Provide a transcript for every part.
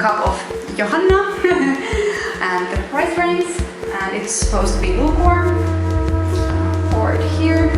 cup of Johanna and the price range, and it's supposed to be lukewarm. Pour it here.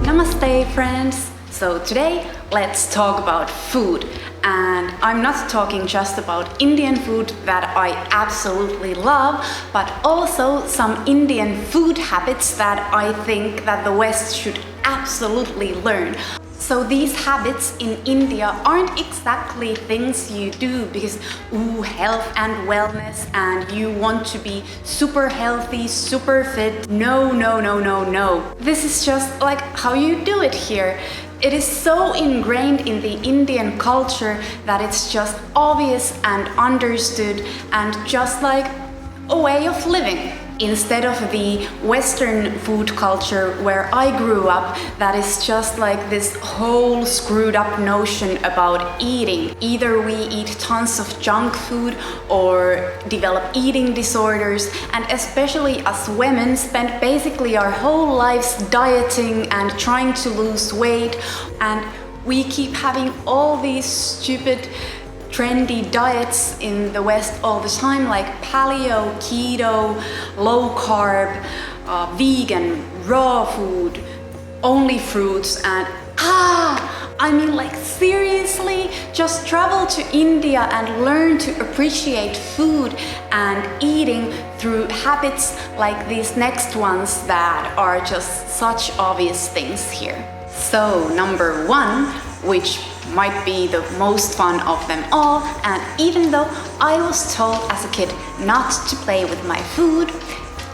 Namaste friends! So today let's talk about food, and I'm not talking just about Indian food that I absolutely love, but also some Indian food habits that I think that the West should absolutely learn. So these habits in India aren't exactly things you do because health and wellness and you want to be super healthy, super fit. No. This is just like how you do it here. It is so ingrained in the Indian culture that it's just obvious and understood and just like a way of living. Instead of the Western food culture where I grew up, that is just like this whole screwed up notion about eating. Either we eat tons of junk food or develop eating disorders, and especially as women spend basically our whole lives dieting and trying to lose weight, and we keep having all these stupid trendy diets in the West all the time, like paleo, keto, low carb, vegan, raw food, only fruits, and I mean, like seriously, just travel to India and learn to appreciate food and eating through habits like these next ones that are just such obvious things here. So number one, which might be the most fun of them all, and even though I was told as a kid not to play with my food,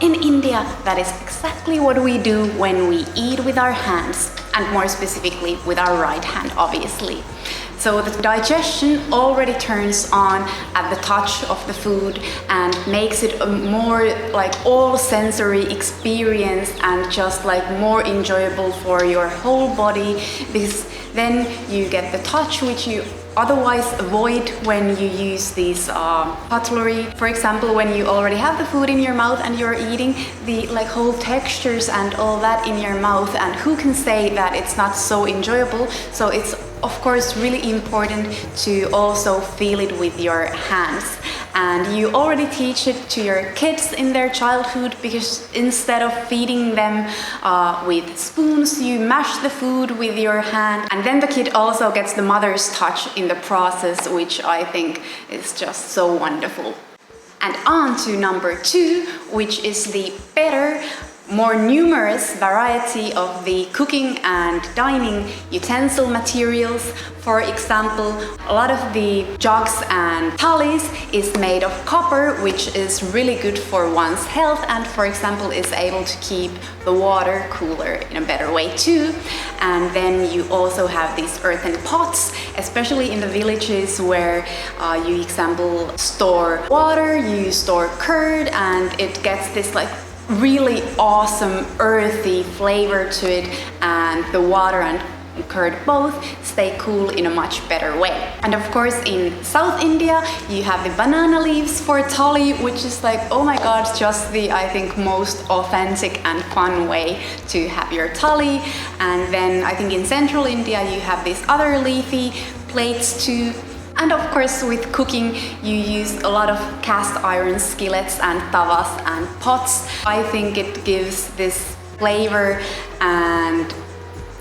in India that is exactly what we do when we eat with our hands, and more specifically with our right hand, obviously. So the digestion already turns on at the touch of the food and makes it a more like all sensory experience and just like more enjoyable for your whole body, because then you get the touch which you otherwise avoid when you use these cutlery. For example, when you already have the food in your mouth and you're eating, the like whole textures and all that in your mouth, and who can say that it's not so enjoyable? So it's of course really important to also feel it with your hands. And you already teach it to your kids in their childhood, because instead of feeding them with spoons, you mash the food with your hand, and then the kid also gets the mother's touch in the process, which I think is just so wonderful. And on to number two, which is the better, more numerous variety of the cooking and dining utensil materials. For example, a lot of the jugs and thalis is made of copper, which is really good for one's health, and for example is able to keep the water cooler in a better way too. And then you also have these earthen pots, especially in the villages where you, example, store water, you store curd, and it gets this like really awesome earthy flavor to it, and the water and curd both stay cool in a much better way. And of course in South India you have the banana leaves for thali, which is like, oh my god, just the, I think, most authentic and fun way to have your thali. And then I think in Central India you have these other leafy plates too. And of course with cooking you use a lot of cast iron skillets and tavas and pots. I think it gives this flavor and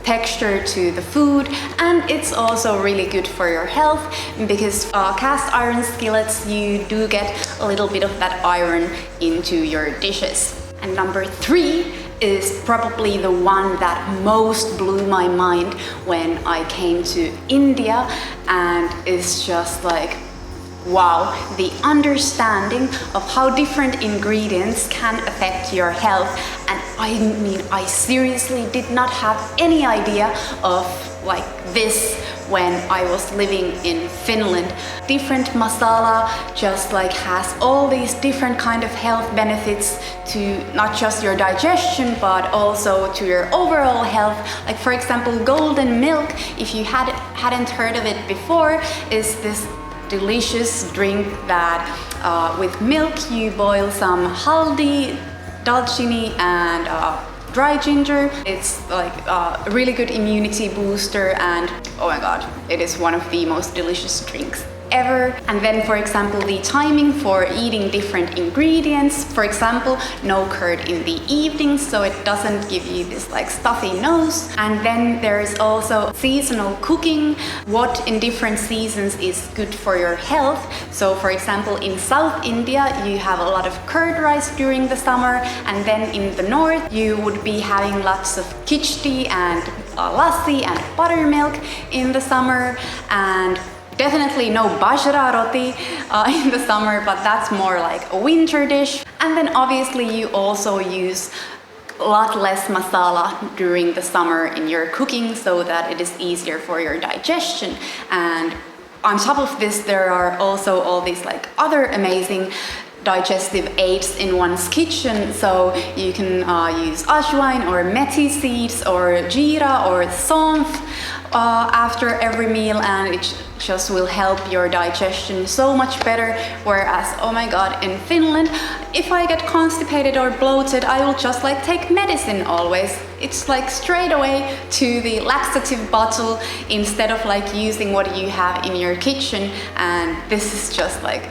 texture to the food, and it's also really good for your health, because cast iron skillets, you do get a little bit of that iron into your dishes. And number three is probably the one that most blew my mind when I came to India, and it's just like, wow, the understanding of how different ingredients can affect your health. And I mean, I seriously did not have any idea of like this when I was living in Finland. Different masala just like has all these different kind of health benefits to not just your digestion but also to your overall health. Like for example, golden milk, if you hadn't heard of it before, is this delicious drink that with milk you boil some haldi, dalchini and dry ginger. It's like a really good immunity booster, and oh my god, it is one of the most delicious drinks ever. And then, for example, the timing for eating different ingredients. For example, no curd in the evening, so it doesn't give you this like stuffy nose. And then there is also seasonal cooking, what in different seasons is good for your health. So for example, in South India you have a lot of curd rice during the summer, and then in the north you would be having lots of khichdi and lassi and buttermilk in the summer, and definitely no bajra roti in the summer, but that's more like a winter dish. And then obviously you also use a lot less masala during the summer in your cooking so that it is easier for your digestion. And on top of this, there are also all these like other amazing digestive aids in one's kitchen. So you can use ajwain or methi seeds or jeera or saunf after every meal, and it just will help your digestion so much better. Whereas, oh my god, in Finland, if I get constipated or bloated, I will just like take medicine always. It's like straight away to the laxative bottle instead of like using what you have in your kitchen, and this is just like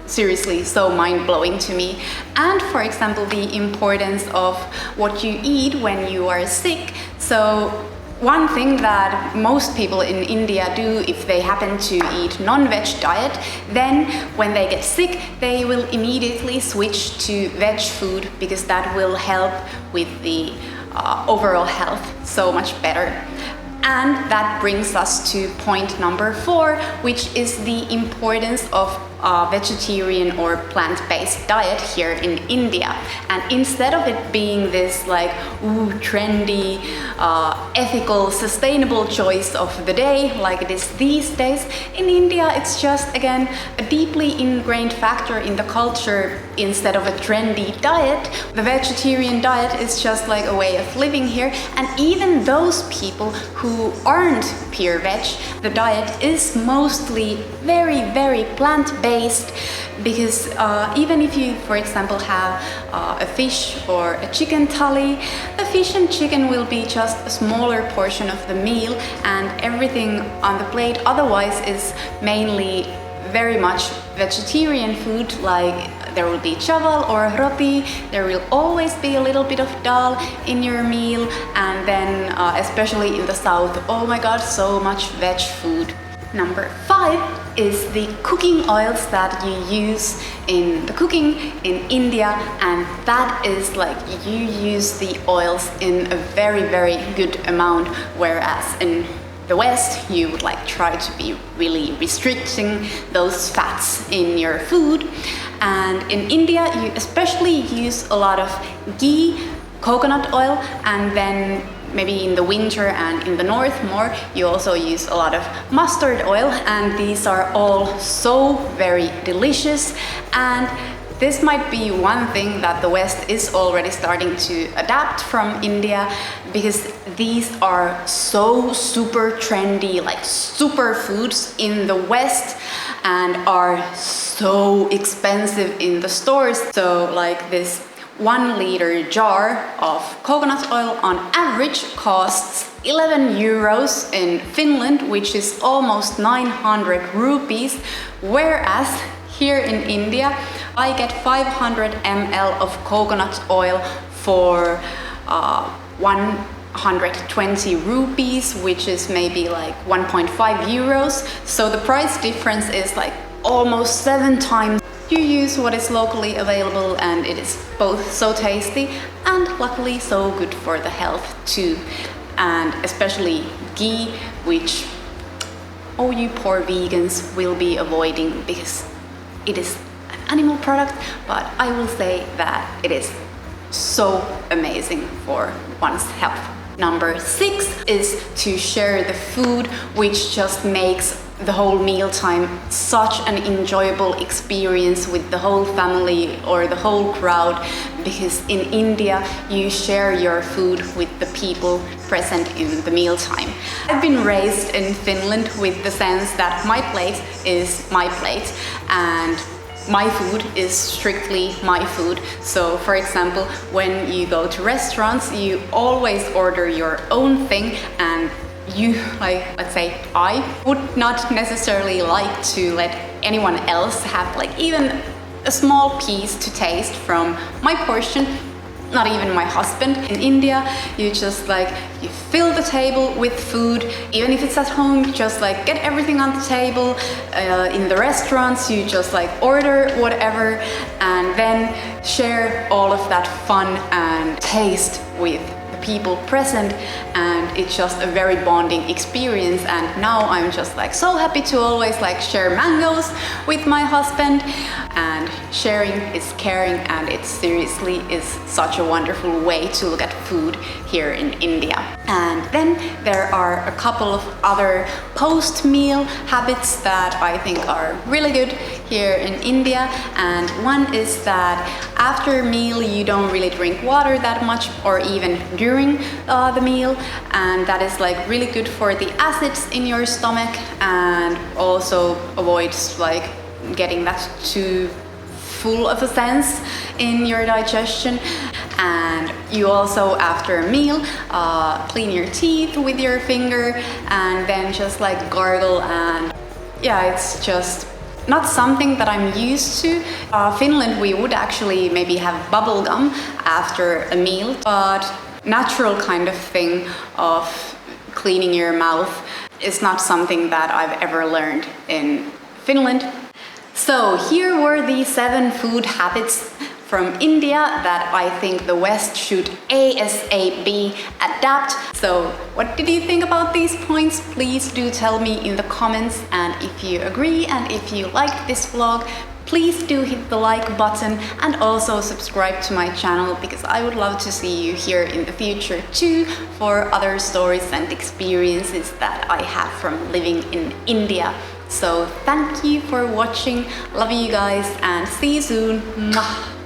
seriously so mind-blowing to me. And for example, the importance of what you eat when you are sick. So one thing that most people in India do if they happen to eat non-veg diet, then when they get sick, they will immediately switch to veg food because that will help with the overall health so much better. And that brings us to point number 4, which is the importance of vegetarian or plant-based diet here in India. And instead of it being this like trendy, ethical, sustainable choice of the day like it is these days, in India it's just again a deeply ingrained factor in the culture. Instead of a trendy diet, the vegetarian diet is just like a way of living here. And even those people who aren't pure veg, the diet is mostly very, very plant-based, because even if you, for example, have a fish or a chicken thali, the fish and chicken will be just a smaller portion of the meal, and everything on the plate otherwise is mainly very much vegetarian food. Like there will be chaval or roti, there will always be a little bit of dal in your meal, and then especially in the south, oh my god, so much veg food. Number 5 is the cooking oils that you use in the cooking in India, and that is like you use the oils in a very, very good amount, whereas in the West you would like try to be really restricting those fats in your food. And in India you especially use a lot of ghee, coconut oil, and then maybe in the winter and in the north more, you also use a lot of mustard oil, and these are all so very delicious. And this might be one thing that the West is already starting to adapt from India, because these are so super trendy, like superfoods in the West, and are so expensive in the stores. So like this 1 liter jar of coconut oil on average costs 11 euros in Finland, which is almost 900 rupees, whereas here in India I get 500 ml of coconut oil for 120 rupees, which is maybe like 1.5 euros. So the price difference is like almost 7 times. You use what is locally available, and it is both so tasty and luckily so good for the health too. And especially ghee, which all you poor vegans will be avoiding because it is an animal product, but I will say that it is so amazing for one's health. Number 6 is to share the food, which just makes the whole mealtime such an enjoyable experience with the whole family or the whole crowd, because in India you share your food with the people present in the mealtime. I've been raised in Finland with the sense that my plate is my plate, and my food is strictly my food. So for example, when you go to restaurants, you always order your own thing, and you, like, let's say I would not necessarily like to let anyone else have like even a small piece to taste from my portion, not even my husband. In India, you just like, you fill the table with food. Even if it's at home, you just like get everything on the table. In the restaurants, you just like order whatever and then share all of that fun and taste with the people present, and it's just a very bonding experience. And now I'm just like so happy to always like share mangoes with my husband, and sharing is caring, and it seriously is such a wonderful way to look at food here in India. And then there are a couple of other post-meal habits that I think are really good here in India, and one is that after a meal you don't really drink water that much, or even during the meal, and that is like really good for the acids in your stomach, and also avoids like getting that too full of a sense in your digestion. And you also after a meal clean your teeth with your finger and then just like gargle, and yeah, it's just not something that I'm used to. Finland, we would actually maybe have bubble gum after a meal, but natural kind of thing of cleaning your mouth is not something that I've ever learned in Finland. So here were the 7 food habits from India that I think the West should ASAP adapt. So what did you think about these points? Please do tell me in the comments, and if you agree and if you liked this vlog, please do hit the like button and also subscribe to my channel, because I would love to see you here in the future too for other stories and experiences that I have from living in India. So thank you for watching, love you guys, and see you soon. Mwah.